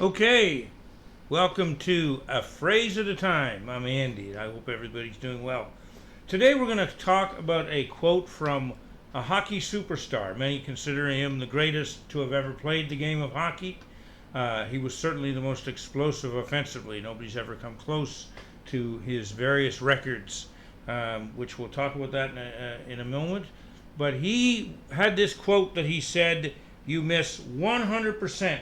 Okay, welcome to A Phrase at a Time. I'm Andy. I hope everybody's doing well. Today we're going to talk about a quote from a hockey superstar. Many consider him the greatest to have ever played the game of hockey. He was certainly the most explosive offensively. Nobody's ever come close to his various records, which we'll talk about that in a moment. But he had this quote that he said, "You miss 100%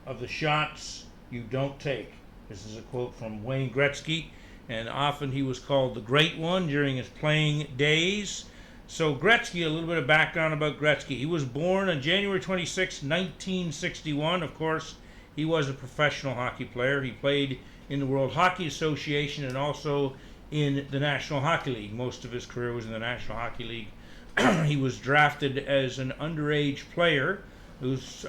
of the shots you don't take." This is a quote from Wayne Gretzky, and often he was called the Great One during his playing days. So Gretzky, a little bit of background about Gretzky. He was born on January 26, 1961. Of course, he was a professional hockey player. He played in the World Hockey Association and also in the National Hockey League. Most of his career was in the National Hockey League. He was drafted as an underage player who's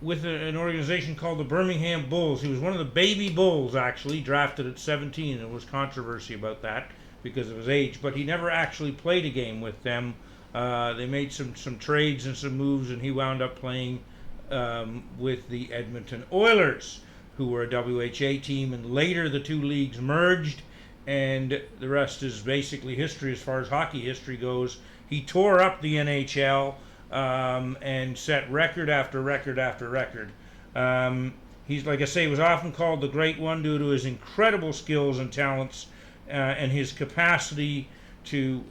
with an organization called the Birmingham Bulls. He was one of the baby Bulls, actually, drafted at 17. There was controversy about that because of his age, but he never actually played a game with them. They made some trades and some moves, and he wound up playing with the Edmonton Oilers, who were a WHA team, and later the two leagues merged, and the rest is basically history as far as hockey history goes. He tore up the NHL and set record after record after record. He's, like I say, was often called the Great One due to his incredible skills and talents and his capacity to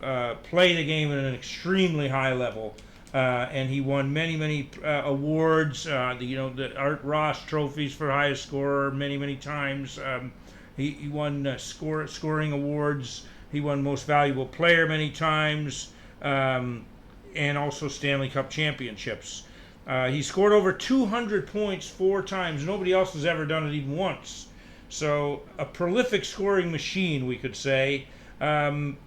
play the game at an extremely high level. And he won many awards. The Art Ross trophies for highest scorer many times. He won scoring awards. He won most valuable player many times. And also Stanley Cup championships. He scored over 200 points 4 times. Nobody else has ever done it even once. So a prolific scoring machine, we could say. And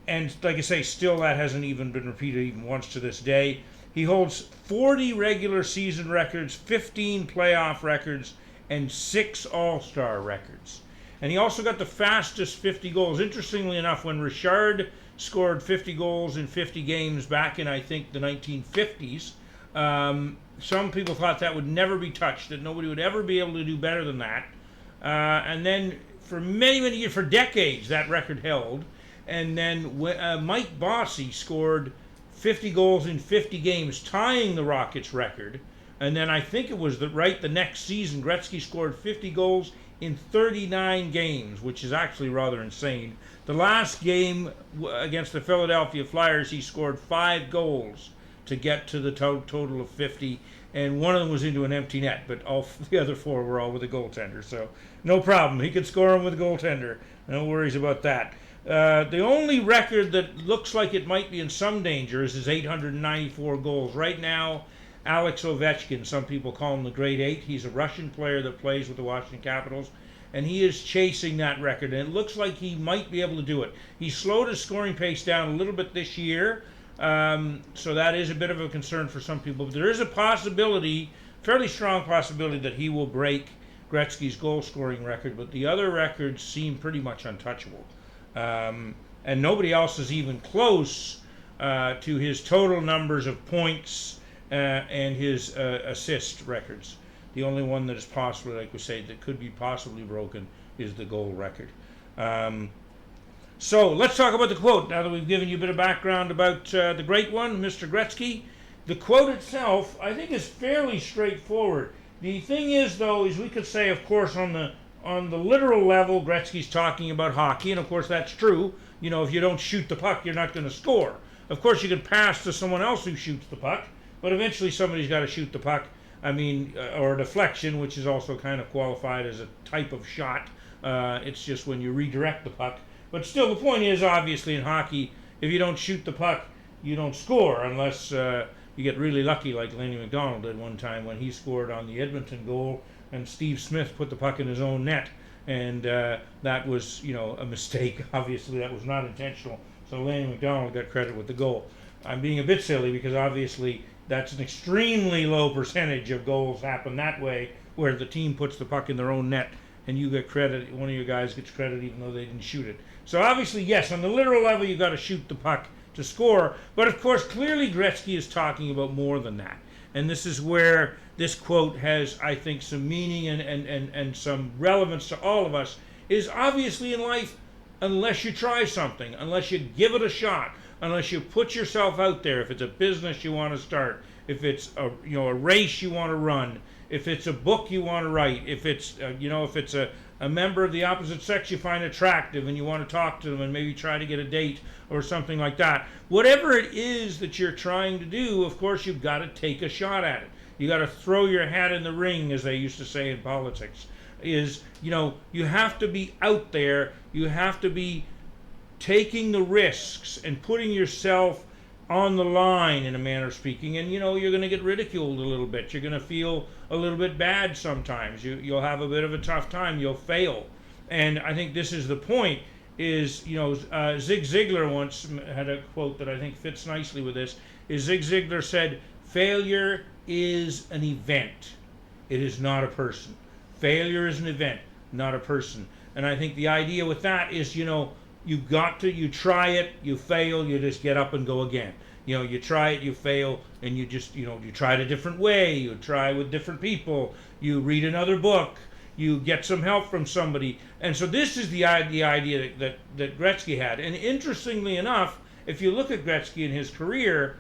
like I say, still that hasn't even been repeated even once to this day. He holds 40 regular season records, 15 playoff records, and 6 All-Star records. And he also got the fastest 50 goals. Interestingly enough, when Richard scored 50 goals in 50 games back in, I think, the 1950s, some people thought that would never be touched, that nobody would ever be able to do better than that. And then for many years, for decades, that record held. And then Mike Bossy scored 50 goals in 50 games, tying the Rockets record. And then I think it was the next season, Gretzky scored 50 goals in 39 games, which is actually rather insane. The last game against the Philadelphia Flyers, he scored 5 goals to get to the total of 50, and one of them was into an empty net, but all the other 4 were all with a goaltender, so no problem. He could score them with a goaltender. No worries about that. The only record that looks like it might be in some danger is his 894 goals. Right now, Alex Ovechkin, some people call him the Great Eight. He's a Russian player that plays with the Washington Capitals, and he is chasing that record, and it looks like he might be able to do it. He slowed his scoring pace down a little bit this year, so that is a bit of a concern for some people. But there is a possibility, fairly strong possibility, that he will break Gretzky's goal-scoring record, but the other records seem pretty much untouchable. And nobody else is even close to his total numbers of points and his assist records. The only one that is possibly, like we say, that could be possibly broken is the goal record. So let's talk about the quote. Now that we've given you a bit of background about the Great One, Mr. Gretzky, the quote itself, I think, is fairly straightforward. The thing is, though, is we could say, of course, on the literal level, Gretzky's talking about hockey, and of course that's true. You know, if you don't shoot the puck, you're not going to score. Of course, you can pass to someone else who shoots the puck, but eventually somebody's got to shoot the puck. Or a deflection, which is also kind of qualified as a type of shot. It's just when you redirect the puck. But still, the point is, obviously, in hockey, if you don't shoot the puck, you don't score, unless you get really lucky, like Lanny McDonald did one time when he scored on the Edmonton goal, and Steve Smith put the puck in his own net. And that was, a mistake. Obviously, that was not intentional. So Lanny McDonald got credit with the goal. I'm being a bit silly because obviously that's an extremely low percentage of goals happen that way, where the team puts the puck in their own net and you get credit, one of your guys gets credit even though they didn't shoot it. So obviously, yes, on the literal level, you've got to shoot the puck to score. But of course, clearly Gretzky is talking about more than that. and this is where this quote has, I think, some meaning and some relevance to all of us, is obviously in life, unless you try something, unless you give it a shot, unless you put yourself out there, if it's a business you want to start, if it's a race you want to run, if it's a book you want to write, if it's if it's a member of the opposite sex you find attractive and you want to talk to them and maybe try to get a date or something like that. Whatever it is that you're trying to do, of course, you've got to take a shot at it. You got to throw your hat in the ring, as they used to say in politics. You have to be out there. You have to be taking the risks and putting yourself on the line, in a manner of speaking, and you're going to get ridiculed a little bit. You're going to feel a little bit bad sometimes. You'll have a bit of a tough time. You'll fail, and I think this is the point. Is Zig Ziglar once had a quote that I think fits nicely with this. Is Zig Ziglar said, "Failure is an event. It is not a person. Failure is an event, not a person." And I think the idea with that is, you try it, you fail, you just get up and go again. You try it, you fail, and you just, you try it a different way, you try with different people, you read another book, you get some help from somebody. And so this is the idea that Gretzky had. And interestingly enough, if you look at Gretzky in his career,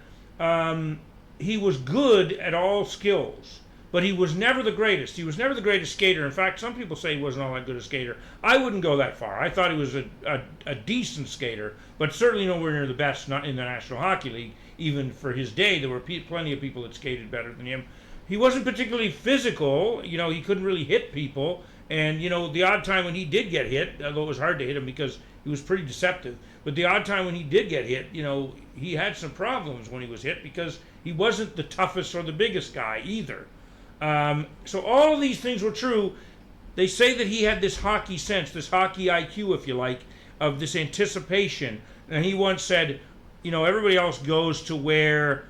he was good at all skills. But he was never the greatest. He was never the greatest skater. In fact, some people say he wasn't all that good a skater. I wouldn't go that far. I thought he was a decent skater, but certainly nowhere near the best, not in the National Hockey League. Even for his day, there were plenty of people that skated better than him. He wasn't particularly physical. He couldn't really hit people. And, the odd time when he did get hit, although it was hard to hit him because he was pretty deceptive, but the odd time when he did get hit, he had some problems when he was hit because he wasn't the toughest or the biggest guy either. So all of these things were true. They say that he had this hockey sense, this hockey IQ, if you like, of this anticipation. And he once said, everybody else goes to where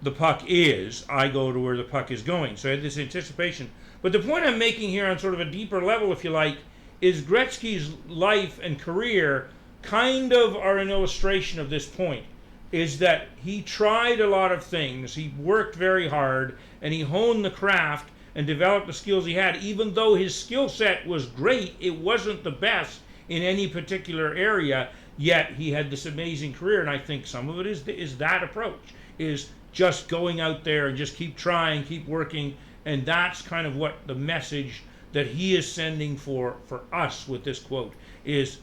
the puck is. I go to where the puck is going. So I had this anticipation. But the point I'm making here on sort of a deeper level, if you like, is Gretzky's life and career kind of are an illustration of this point. Is that he tried a lot of things, he worked very hard, and he honed the craft and developed the skills he had. Even though his skill set was great, it wasn't the best in any particular area, yet he had this amazing career. And I think some of it is that approach, is just going out there and just keep trying, keep working, and that's kind of what the message that he is sending for us with this quote is,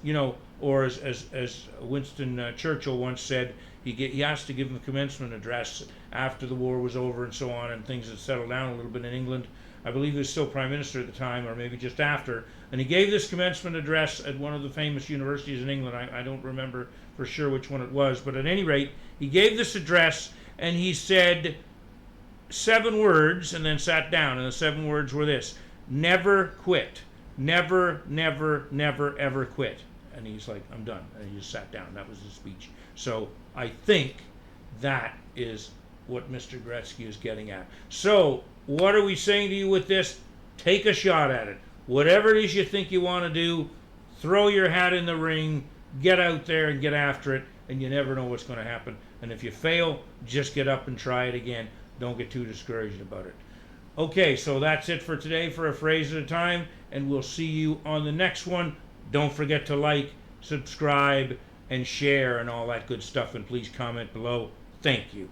or as Winston Churchill once said, he asked to give him a commencement address after the war was over and so on, and things had settled down a little bit in England. I believe he was still Prime Minister at the time, or maybe just after. And he gave this commencement address at one of the famous universities in England. I don't remember for sure which one it was, but at any rate, he gave this address, and he said 7 words, and then sat down. And the 7 words were this: never quit. Never, never, never, ever quit. And he's like, I'm done. And he just sat down. That was his speech. So I think that is what Mr. Gretzky is getting at. So what are we saying to you with this? Take a shot at it. Whatever it is you think you want to do, throw your hat in the ring, get out there and get after it, and you never know what's going to happen. And if you fail, just get up and try it again. Don't get too discouraged about it. Okay, so that's it for today for A Phrase at a Time, and we'll see you on the next one. Don't forget to like, subscribe, and share, and all that good stuff, and please comment below. Thank you.